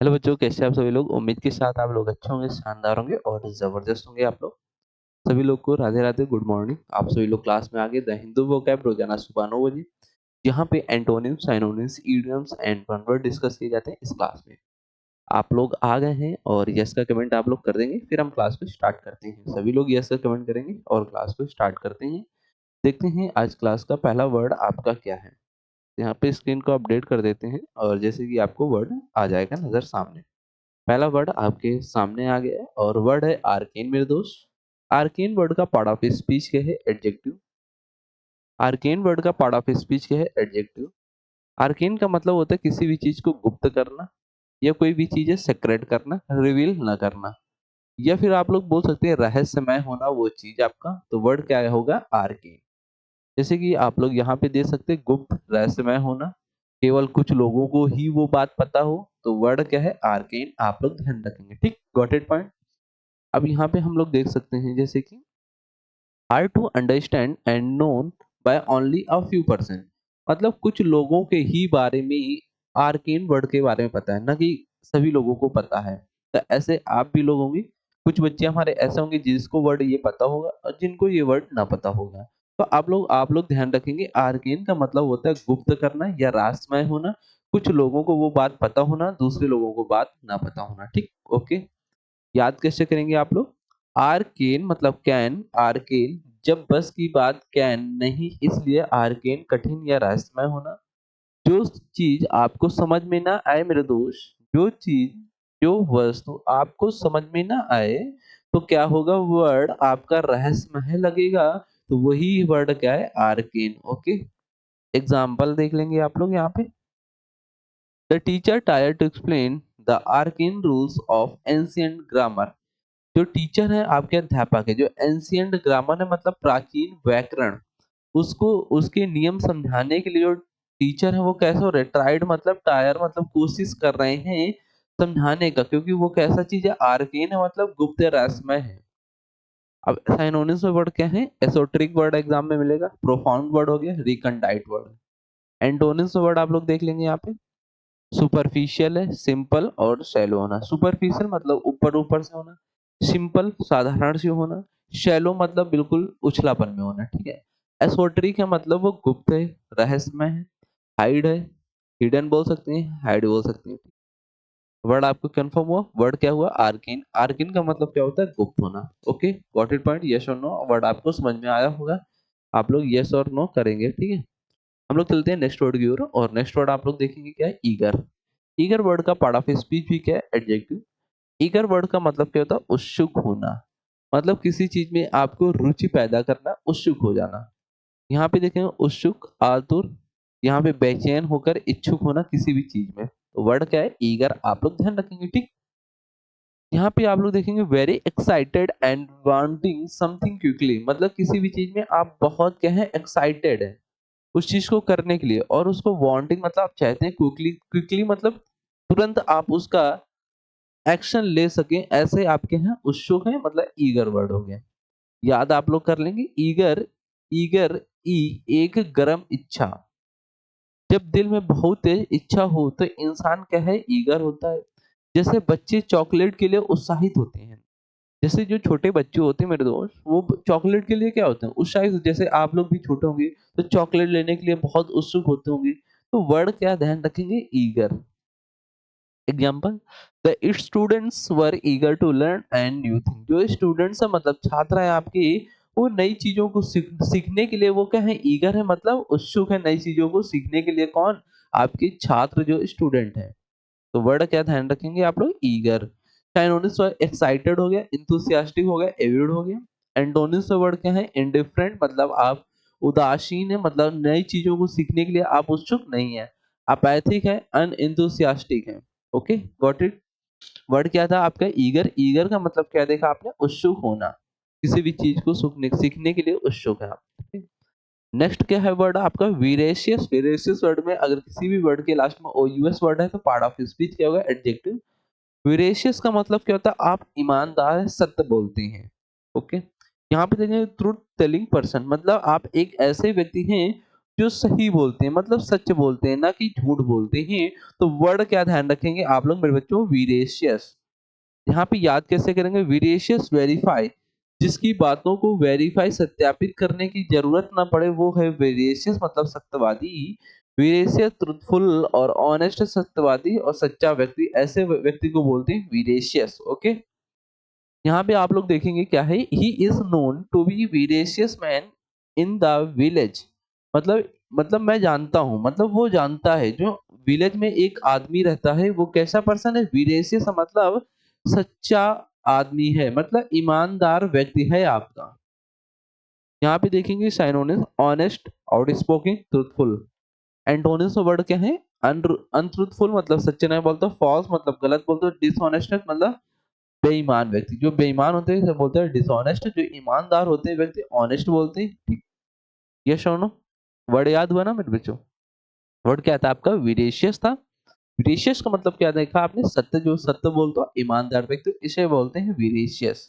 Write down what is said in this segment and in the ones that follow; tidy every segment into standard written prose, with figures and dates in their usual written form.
Hello बच्चों, कैसे आप सभी लोग। उम्मीद के साथ आप लोग अच्छे होंगे, शानदार होंगे और ज़बरदस्त होंगे। आप लोग सभी लोग को राधे राधे, गुड मॉर्निंग। आप सभी लोग क्लास में आ गए। द हिंदू वोकैब रोजाना सुबह 9 बजे, यहाँ पे antonyms, synonyms, idioms and one word discuss किए जाते हैं। इस क्लास में आप लोग आ गए हैं और यस का कमेंट आप लोग कर देंगे, फिर हम क्लास को स्टार्ट करते हैं। सभी लोग यस का कमेंट करेंगे और क्लास को स्टार्ट करते हैं। देखते हैं आज क्लास का पहला वर्ड आपका क्या है। यहाँ पे स्क्रीन को अपडेट कर देते हैं और जैसे कि आपको वर्ड आ जाएगा नजर सामने। पहला वर्ड आपके सामने आ गया है और वर्ड है आर्केन मेरे दोस्त। आर्केन वर्ड का पार्ट ऑफ स्पीच क्या है? एडजेक्टिव। आर्केन वर्ड का पार्ट ऑफ स्पीच क्या है? एडजेक्टिव। आर्केन का मतलब होता है किसी भी चीज को गुप्त करना, या कोई भी चीज है सेक्रेट करना, रिवील न करना, या फिर आप लोग बोल सकते हैं रहस्यमय होना वो चीज आपका। तो वर्ड क्या होगा? आर्केन। जैसे कि आप लोग यहाँ पे दे सकते हैं गुप्त, रहस्यमय होना, केवल कुछ लोगों को ही वो बात पता हो, तो वर्ड क्या है? आर्केन। आप लोग ध्यान रखेंगे, ठीक। Got it point. अब यहाँ पे हम लोग देख सकते हैं जैसे कि are to understand and known by only a few percent. मतलब कुछ लोगों के ही बारे में ही आर्केन वर्ड के बारे में पता है, ना कि सभी लोगों को पता है। तो ऐसे आप भी लोग होंगे, कुछ बच्चे हमारे ऐसे होंगे जिसको वर्ड ये पता होगा और जिनको ये वर्ड ना पता होगा। तो आप लोग ध्यान रखेंगे, आर्केन का मतलब होता है गुप्त करना या रहस्यमय होना। कुछ लोगों को वो बात पता होना, दूसरे लोगों को बात ना पता होना, ठीक। ओके, याद कैसे करेंगे आप लोग? आर्केन मतलब कैन, आर्केन जब बस की बात कैन नहीं, इसलिए आर्केन कठिन या रहस्यमय होना। जो चीज आपको समझ में ना आए मेरे दोस्त, जो चीज, जो वस्तु आपको समझ में ना आए, तो क्या होगा? वर्ड आपका रहस्यमय लगेगा। तो वही वर्ड क्या है? आर्केन। ओके, एग्जाम्पल देख लेंगे आप लोग यहाँ पे। The teacher tier two explain the arcane rules of ancient grammar. जो टीचर है आपके अध्यापक है, जो एंशिएंट ग्रामर है मतलब प्राचीन व्याकरण, उसको उसके नियम समझाने के लिए जो टीचर है वो कैसे हो रहे? ट्राइड मतलब टायर मतलब कोशिश कर रहे हैं समझाने का, क्योंकि वो कैसा चीज है? आर्केन है मतलब गुप्त या रहस्यमय है। अब साइनोनिम्स में वर्ड क्या है? एसोटेरिक वर्ड एग्जाम में मिलेगा, प्रोफाउंड वर्ड हो गया, रिकंडाइट वर्ड। एंटोनिम्स में वर्ड आप लोग देख लेंगे यहाँ पे। सुपरफिशियल है, सिंपल और शैलो होना। सुपरफिशियल मतलब ऊपर ऊपर से होना, सिंपल साधारण से होना, शैलो मतलब बिल्कुल उछलापन में होना, ठीक है। एसोटेरिक है मतलब वो गुप्त है, रहस्यमय है। हाइड है, हिडन बोल सकते हैं, हाइड बोल सकते हैं। वर्ड आपको कंफर्म हुआ? वर्ड क्या हुआ? आर्किन। आर्किन का मतलब क्या होता है? गुप्त होना। Okay, got it point? Yes और नो वर्ड आपको समझ में आया होगा। आप लोग यस और नो करेंगे, ठीक है। हम लोग चलते हैं नेक्स्ट वर्ड की ओर, और नेक्स्ट वर्ड आप लोग देखेंगे क्या है? ईगर। ईगर वर्ड का पार्ट ऑफ स्पीच भी क्या है? एडजेक्टिव। ईगर वर्ड का मतलब क्या होता है? उत्सुक होना। मतलब किसी चीज में आपको रुचि पैदा करना, उत्सुक हो जाना। यहाँ पे देखेंगे उत्सुक, आतुर, यहाँ पे बेचैन होकर इच्छुक होना किसी भी चीज में। तो वर्ड क्या है? ईगर। आप लोग ध्यान रखेंगे, ठीक। यहाँ पे आप लोग देखेंगे very excited and wanting something quickly. मतलब किसी भी चीज में आप बहुत क्या है? एक्साइटेड है उस चीज को करने के लिए, और उसको वांटिंग मतलब आप चाहते हैं क्विकली। क्विकली मतलब तुरंत आप उसका एक्शन ले सकें, ऐसे आपके यहाँ उत्सुक है, मतलब ईगर वर्ड हो गया। याद आप लोग कर लेंगे। ईगर, ईगर ई एक गर्म इच्छा। जब दिल में बहुत तेज इच्छा हो तो इंसान क्या है? ईगर होता है। जैसे बच्चे चॉकलेट के लिए उत्साहित होते हैं, जैसे जो छोटे बच्चे होते हैं मेरे दोस्त, वो चॉकलेट के लिए क्या होते हैं? उत्साहित। जैसे आप लोग भी छोटे होंगे तो चॉकलेट लेने के लिए बहुत उत्सुक होते होंगे। तो वर्ड क्या ध्यान रखेंगे? Eager. Example, the students were eager to learn and new thing. जो स्टूडेंट्स है मतलब छात्र है आपके, वो नई चीजों को सीखने के लिए वो क्या है? ईगर है मतलब उत्सुक है नई चीजों को सीखने के लिए। कौन? आपके छात्र, जो स्टूडेंट है। तो वर्ड क्या ध्यान रखेंगे आप लोग? ईगर। साइनोनिम्स एक्साइटेड हो गया, इंथुसियास्टिक हो गया, एविड हो गया। एंटोनिम्स वर्ड क्या है? इंडिफरेंट मतलब आप उदासीन है, मतलब नई चीजों को सीखने के लिए आप उत्सुक नहीं है। अपैथिक है, अनइंथुसियास्टिक है। Okay, got it. वर्ड क्या था आपका? ईगर। ईगर का मतलब क्या देखा आपने? उत्सुक होना, किसी भी चीज को सीखने के लिए उत्सुक है आप। नेक्स्ट क्या है वर्ड आपका? वीरेशियस। वीरेशियस वर्ड में अगर किसी भी वर्ड के लास्ट में ओ यूएस वर्ड है तो पार्ट ऑफ स्पीच क्या होगा? एडजेक्टिव। वीरेशियस का मतलब क्या होता है? आप ईमानदार, सत्य बोलते हैं। ओके, यहाँ पे देखेंगे ट्रूथ टेलिंग पर्सन, मतलब आप एक ऐसे व्यक्ति हैं जो सही बोलते हैं मतलब सच बोलते हैं ना कि झूठ बोलते हैं। तो वर्ड क्या ध्यान रखेंगे आप लोग मेरे बच्चों, वीरेशियस। यहाँ पे याद कैसे करेंगे, वीरेशियस वेरीफाई, जिसकी बातों को वेरीफाई सत्यापित करने की जरूरत ना पड़े वो है वेरिएशियस मतलब सत्यवादी। वीरेशियस ट्रुथफुल और ऑनेस्ट, सत्यवादी और सच्चा व्यक्ति, ऐसे व्यक्ति को बोलते हैं वीरेशियस। ओके, यहाँ पे आप लोग देखेंगे क्या है, he is known to be virtuous man in the village. मतलब मैं जानता हूँ, मतलब वो जानता है, जो विलेज में एक आदमी रहता है वो कैसा पर्सन है, वीरेशियस मतलब सच्चा आदमी है, मतलब ईमानदार व्यक्ति है आपका। यहाँ पे देखेंगे synonyms, honest, outspoken, truthful. Antonyms में वर्ड क्या है, अनट्रूथफुल मतलब सच्चे नहीं बोलते, फॉल्स मतलब गलत बोलते, डिसऑनेस्ट मतलब बेईमान व्यक्ति। जो बेईमान होते हैं इसे बोलते हैं डिसऑनेस्ट, जो ईमानदार होते हैं व्यक्ति ऑनेस्ट बोलते हैं। ठीक, ये सुनो, वर्ड याद हुआ ना मेरे बच्चों। वर्ड क्या था आपका, विडेशियस था। विडेशियस का मतलब क्या देखा आपने, सत्य, जो सत्य बोलते हो ईमानदार व्यक्ति, इसे बोलते हैं विडेशियस।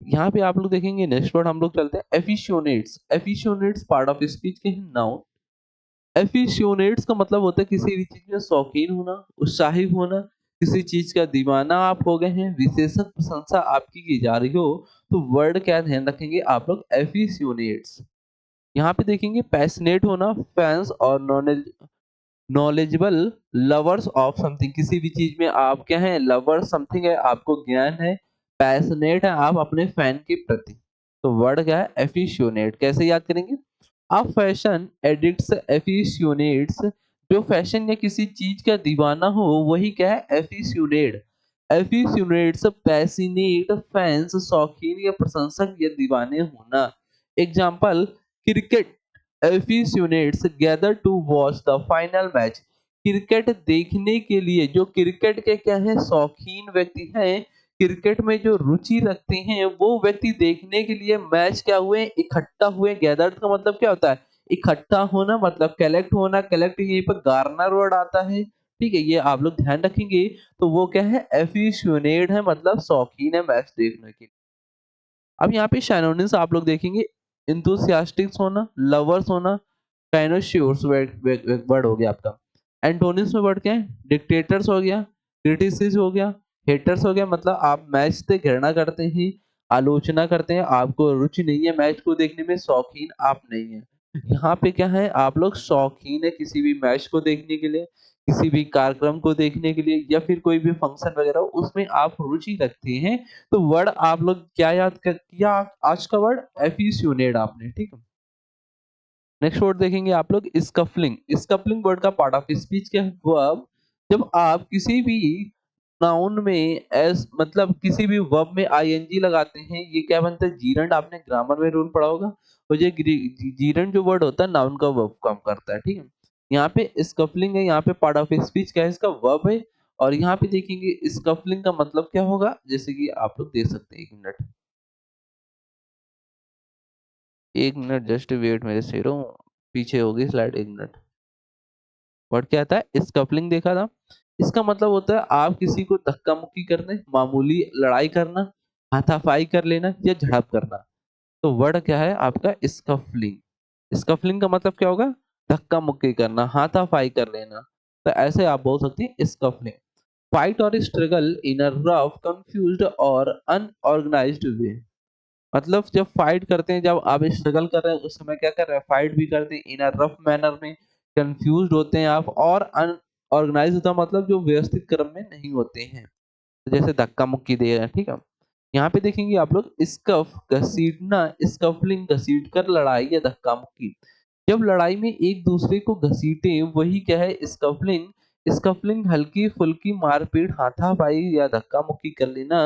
यहाँ पे आप लोग देखेंगे नेक्स्ट वर्ड हम लोग चलते हैं, एफिशियोनेट्स। एफिशियोनेट्स पार्ट ऑफ स्पीच के नाउन। एफिशियोनेट्स का मतलब होता है किसी भी चीज में शौकीन होना, उत्साही होना, किसी चीज का दीवाना आप हो गए हैं, विशेषण प्रशंसा आपकी की जा रही हो, तो वर्ड क्या ध्यान रखेंगे आप लोग, एफिशियोनेट्स। यहाँ पे देखेंगे पैशनेट होना, फैंस और नॉलेजेबल, लवर्स ऑफ समथिंग, किसी भी चीज में आप क्या है, लवर समथिंग है, आपको ज्ञान है, पैशनेट है आप अपने फैन के प्रति। तो वर्ड क्या है, एफिशियोनेट। कैसे याद करेंगे, अब फैशन एडिक्ट्स एफिशियोनेट्स, जो फैशन या किसी चीज का दीवाना हो वही क्या है, एफिशियोनेट। एफिशियोनेट्स पैसिनेट, फैंस शौकीन या प्रशंसक या दीवाने होना। Example, cricket aficionados gather to watch the final match. Cricket देखने के लिए जो क्रिकेट के क्या है, शौकीन व्यक्ति हैं, क्रिकेट में जो रुचि रखते हैं वो व्यक्ति देखने के लिए मैच क्या हुए, इकट्ठा हुए। गैदर का मतलब क्या होता है, इकट्ठा होना, मतलब कलेक्ट होना। कलेक्ट यहीं पर गार्नर वर्ड आता है। ठीक है, ये आप लोग ध्यान रखेंगे। तो वो क्या है, एफिशियोनेट है मतलब शौकीन है मैच देखने के। अब यहाँ पे सिनोनिम्स आप लोग देखेंगे, इंथुसियास्टिक्स होना, लवर्स होना, काइनोशियर्स वर्ड हो गया आपका। एंटोनिम्स में वर्ड क्या है, डिक्टेटर्स हो गया, क्रिटिसिस हो गया, हेटर्स हो गया, मतलब आप मैच से घृणा करते हैं, आलोचना करते हैं, आपको रुचि नहीं है मैच को देखने में, शौकीन आप नहीं है। यहाँ पे क्या है, आप लोग शौकीन है किसी भी मैच को देखने के लिए, किसी भी कार्यक्रम को देखने के लिए, या फिर कोई भी फंक्शन वगैरह उसमें आप रुचि रखते हैं। तो वर्ड आप लोग क्या याद कर किया आज का वर्ड, एफिशियोनेट आपने। ठीक है, नेक्स्ट वर्ड देखेंगे आप लोग, स्कफलिंग। स्कफलिंग वर्ड का पार्ट ऑफ स्पीच क्या है, वर्ब। जब आप किसी भी नाउन में एस मतलब किसी भी वर्ब में आईएनजी लगाते हैं, ये क्या बनता है, जीरंड। आपने ग्रामर में रूल पढ़ा होगा। तो ये जीरंड जो वर्ड होता है नाउन का वर्ब काम करता है। ठीक है, यहाँ पे स्कफलिंग है, यहाँ पे पार्ट ऑफ स्पीच क्या है, इसका वर्ब है। और यहाँ पे देखेंगे स्कफलिंग का मतलब क्या होगा, जैसे कि आप लोग देख सकते हैं, एक मिनट, एक मिनट जस्ट वेट, मेरे शेरों, पीछे होगी स्लाइड, एक मिनट। वर्ड क्या आता है, स्कफलिंग देखा था। इसका मतलब होता है आप किसी को धक्का मुक्की करने, मामूली लड़ाई करना, हाथापाई कर लेना या झड़प करना। तो वर्ड क्या है आपका, स्कफलिंग। स्कफलिंग का मतलब क्या होगा, धक्का मुक्की करना, हाथापाई कर लेना। तो ऐसे आप बोल सकते हैं स्कफलिंग। फाइट और struggle in a rough, confused और अनऑर्गेनाइज्ड वे। मतलब जब फाइट करते हैं, जब आप स्ट्रगल कर रहे हैं उस समय क्या कर रहे हैं, फाइट भी करते हैं इन अ रफ मैनर में, कंफ्यूज्ड होते हैं आप, और अनऑर्गेनाइज होता है मतलब जो व्यवस्थित क्रम में नहीं होते हैं, तो जैसे धक्का मुक्की दे रहे हैं। ठीक है, यहाँ पे देखेंगे आप लोग, स्कफ घसीटना, स्कफलिंग घसीट कर लड़ाई या धक्का मुक्की। जब लड़ाई में एक दूसरे को घसीटे वही क्या है, स्कफलिंग। स्कफलिंग हल्की फुल्की मारपीट, हाथापाई या धक्का मुक्की कर लेना।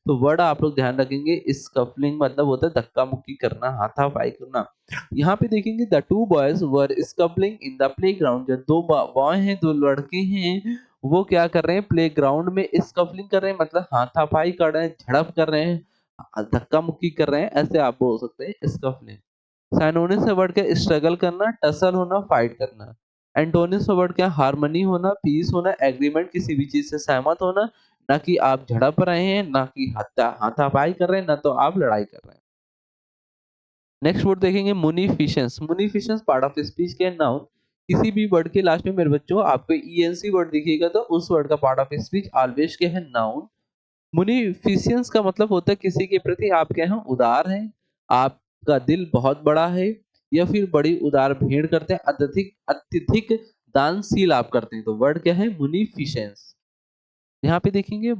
तो वर्ड आप लोग ध्यान रखेंगे, स्कफलिंग मतलब होता है धक्का मुक्की करना, हाथापाई करना। यहाँ पे देखेंगे, the two boys were scuffling in the playground. जो दो बॉय हैं, दो लड़के हैं, वो क्या कर रहे हैं, प्लेग्राउंड में स्कफलिंग कर रहे हैं, मतलब हाथापाई कर रहे हैं, झड़प कर रहे हैं, धक्का मुक्की कर रहे हैं, ऐसे आप बोल सकते हैं स्कफलिंग। साइनोनिम से वर्ड क्या, स्ट्रगल करना, टसल होना, फाइट करना। एंटोनिम से वर्ड क्या, हार्मनी होना, पीस होना, एग्रीमेंट, किसी भी चीज से सहमत होना। ना कि आप झड़प रहे हैं, ना कि हाथापाई कर रहे हैं, ना तो आप लड़ाई कर रहे हैं। नेक्स्ट वर्ड देखेंगे मुनीफिशंस। मुनीफिशंस पार्ट ऑफ स्पीच के नाउन। किसी भी वर्ड के लास्ट में मेरे बच्चों आपको ईएनसी वर्ड दिखेगा तो उस वर्ड का पार्ट ऑफ स्पीच ऑलवेज क्या है, नाउन। मुनीफिशियंस का मतलब होता है किसी के प्रति आप क्या हैं, उदार हैं, आपका दिल बहुत बड़ा है, या फिर बड़ी उदार भेंट करते हैं, अत्यधिक अत्यधिक दानशील आप करते हैं, तो वर्ड क्या है, मुनीफिशियंस। यहाँ पे देखेंगे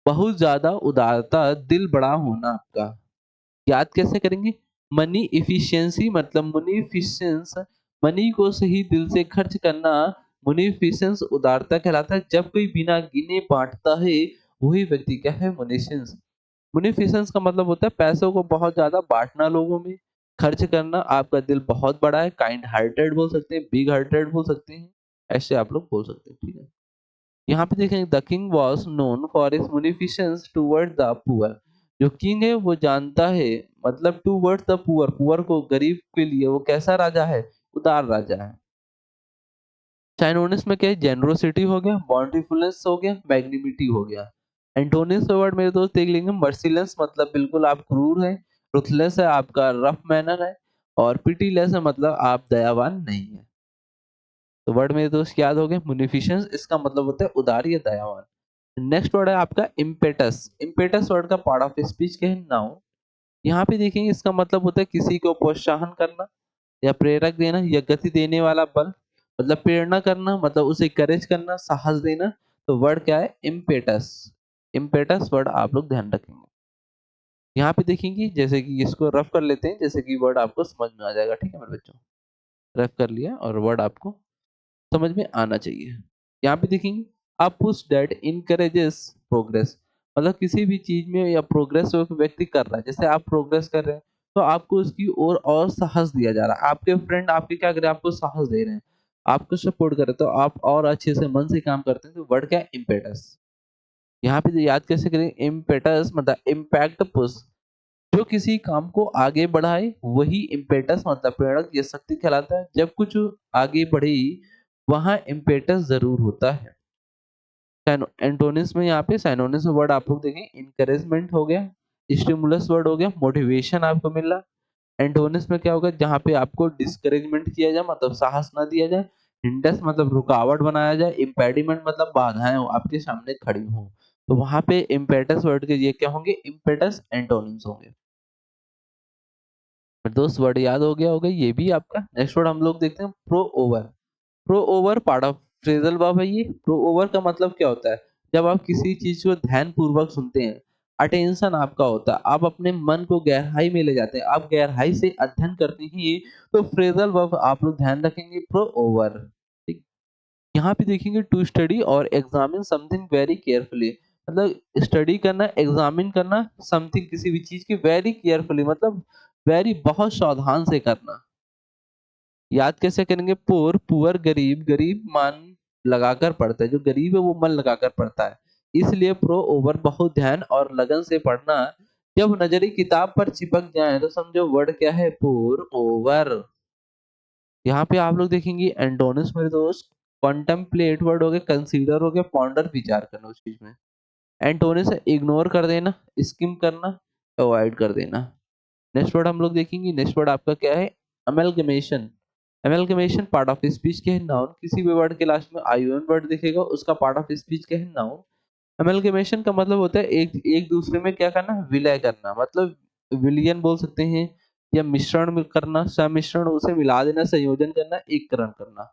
बहुत ज्यादा उदारता, दिल बड़ा होना आपका। याद कैसे करेंगे, मनी इफिशियंसी मतलब मुनीफिशियंस, मनी को सही दिल से खर्च करना मुनीफिशियंस उदारता कहलाता है। जब कोई बिना गिने बांटता है वही व्यक्ति क्या है, मुनीशियंस। मुनीफिशियंस का मतलब होता है पैसों को बहुत ज्यादा बांटना, लोगों में खर्च करना, आपका दिल बहुत बड़ा है, काइंड हार्टेड बोल सकते हैं, बिग हार्टेड बोल सकते हैं, ऐसे आप लोग बोल सकते हैं, ठीक है। यहाँ पे देखेंगे the king was known for his munificence toward the poor. जो किंग है वो जानता है, मतलब टूवर्ड द पुअर, पुअर को, गरीब के लिए वो कैसा राजा है, उदार राजा है। साइनोनिम्स में क्या है, जेनरोसिटी हो गया, बॉन्टीफुलनेस हो गया, मैग्निमिटी हो गया। एंटोनिम्स वर्ड मेरे दोस्त देख लेंगे, मर्सीलेस मतलब बिल्कुल आप क्रूर हैं, रुथलेस है आपका रफ मैनर है, और पिटीलेस है मतलब आप दयावान नहीं है। तो वर्ड मेरे दोस्त याद हो गए, मुनिफिशंस इसका मतलब होता है उदार या दयावान। नेक्स्ट वर्ड है आपका इम्पेटस। इम्पेटस वर्ड का पार्ट ऑफ स्पीच के है नाउन। यहाँ पे देखेंगे इसका मतलब होता है किसी को प्रोत्साहन करना या प्रेरक देना या गति देने वाला बल, मतलब प्रेरणा करना, मतलब उसे करेज करना, साहस देना। तो वर्ड क्या है, इम्पेटस। इम्पेटस वर्ड आप लोग ध्यान रखेंगे। यहाँ पे देखेंगे जैसे कि इसको रफ कर लेते हैं, जैसे कि वर्ड आपको समझ में आ जाएगा, ठीक है मेरे बच्चों। रफ कर लिया और वर्ड आपको समझ में आना चाहिए। यहाँ पे देखेंगे a push that encourages progress, मतलब किसी भी चीज में या प्रोग्रेस जो व्यक्ति कर रहा है, जैसे आप प्रोग्रेस कर रहे हैं तो आपको उसकी और साहस दिया जा रहा है, आपके फ्रेंड आपके क्या कर रहे हैं, आपको साहस दे रहे हैं, आपको सपोर्ट कर रहे हैं, तो आप और अच्छे से मन से काम करते हैं, तो वर्ड क्या है, इम्पेटस। यहाँ पे याद कैसे करें, इम्पेटस मतलब इम्पैक्ट पुश, जो किसी काम को आगे बढ़ाए वही इम्पेटस मतलब प्रेरक या शक्ति कहलाता है। जब कुछ आगे बढ़े वहां इम्पेटस जरूर होता है। एंटोनिम्स में यहाँ पे साइनोनिम्स वर्ड आप लोग देखें, इनकरेजमेंट हो गया, स्टिमुलस वर्ड हो गया, मोटिवेशन आपको मिल रहा। एंटोनिम्स में क्या होगा, जहाँ पे आपको डिस्करेजमेंट किया जाए मतलब साहस ना दिया जाए, हिंडस मतलब रुकावट बनाया जाए, इम्पेडिमेंट मतलब बाधाएं हो आपके सामने खड़ी हो, तो वहां पे इम्पेटस वर्ड के ये क्या होंगे, इम्पेटस एंटोनिम्स होंगे। फिर दोस्त वर्ड याद हो गया होगा ये भी आपका। नेक्स्ट वर्ड हम लोग देखते हैं, pro over. Pro over part of phrasal verb है ये। प्रो ओवर का मतलब क्या होता है, जब आप किसी चीज को ध्यान पूर्वक सुनते हैं, अटेंशन आपका होता है, आप अपने मन को गहराई में ले जाते हैं, आप गहराई से अध्ययन करते हैं, तो फ्रेजल वर्ब आप लोग ध्यान रखेंगे, प्रो ओवर। ठीक। यहाँ पे देखेंगे टू स्टडी और एग्जामिन समथिंग वेरी केयरफुली, मतलब स्टडी करना, एग्जामिन करना समथिंग किसी भी चीज की, वेरी केयरफुली मतलब वेरी बहुत सावधान से करना। याद कैसे करेंगे, पुअर पुअर गरीब, गरीब मन लगाकर पढ़ता है, जो गरीब है वो मन लगाकर पढ़ता है, इसलिए प्रो ओवर बहुत ध्यान और लगन से पढ़ना। जब नजरी किताब पर चिपक जाए तो समझो वर्ड क्या है, पुअर ओवर। यहाँ पे आप लोग देखेंगे एंटोनिम्स मेरे दोस्त, कॉन्टेम्पलेट वर्ड हो गया, कंसीडर हो गया, पॉन्डर विचार करना उस चीज में। एंटोनिम्स इग्नोर कर देना, स्किम करना, अवॉइड कर देना। नेक्स्ट वर्ड हम लोग देखेंगे, नेक्स्ट वर्ड आपका क्या है, amalgamation. Amalgamation part of speech के है नाउन। किसी भी वर्ड के लास्ट में आईओएन वर्ड दिखेगा उसका पार्ट ऑफ स्पीच के है नाउन। अमेलगमेशन का मतलब होता है एक एक दूसरे में क्या करना, विलय करना, मतलब विलियन बोल सकते हैं, या मिश्रण में करना, सम्मिश्रण, उसे मिला देना, संयोजन करना, एककरण करना।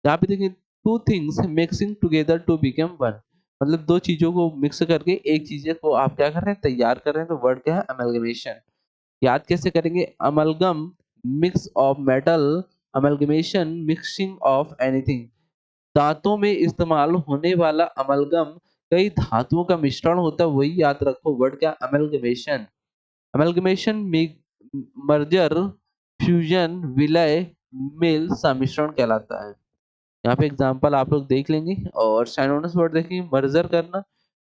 यहाँ पे देखिए two things mixing together to become one, मतलब दो चीजों को मिक्स करके एक चीज को आप क्या कर रहे हैं, तैयार कर रहे हैं, तो वर्ड क्या है, अमेलगमेशन। याद कैसे करेंगे, amalgam mix of metal, amalgamation mixing of anything. दांतों में इस्तेमाल होने वाला अमलगम कई धातुओं का मिश्रण होता है, वही याद रखो, वर्ड क्या, अमलगमेशन। अमलगमेशन मर्जर, फ्यूजन, विलय, मेल, सम्मिश्रण कहलाता है। यहाँ पे एग्जांपल आप लोग देख लेंगे, और साइनोनिम्स वर्ड देखेंगे, मर्जर करना,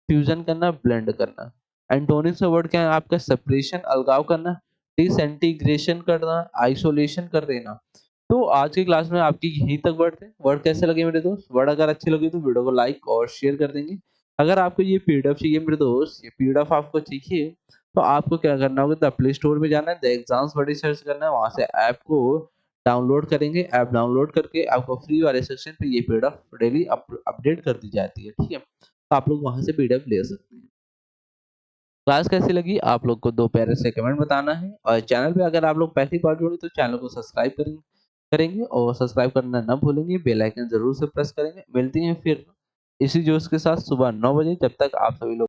फ्यूजन करना, ब्लेंड करना। एंटोनिम्स का वर्ड क्या है आपका, सेपरेशन अलगाव करना, डिसइंटीग्रेशन करना, आइसोलेशन कर देना। तो आज की क्लास में आपकी यहीं तक वर्ड थे। वर्ड कैसे लगे मेरे दोस्त, वर्ड अगर अच्छे लगे तो वीडियो को लाइक और शेयर कर देंगे। अगर आपको ये पीडीएफ चाहिए मेरे दोस्त, ये पीडीएफ आपको चाहिए तो आपको क्या करना होगा, द प्ले स्टोर पे जाना है, द एग्ज़ाम्स बडी सर्च करना है, वहाँ से ऐप को डाउनलोड करेंगे। ऐप डाउनलोड करके आपको फ्री वाले सेक्शन पे ये पीडीएफ डेली अपडेट कर दी जाती है, ठीक है? तो आप लोग वहाँ से पीडीएफ ले सकते हैं। क्लास कैसी लगी आप लोग को 2 प्यारे से कमेंट बताना है और चैनल पे अगर आप लोग पहली बार जुड़े तो चैनल को सब्सक्राइब करेंगे और सब्सक्राइब करना ना भूलेंगे, बेल आइकन ज़रूर से प्रेस करेंगे। मिलते हैं फिर इसी जोश के साथ सुबह 9 बजे, जब तक आप सभी लोग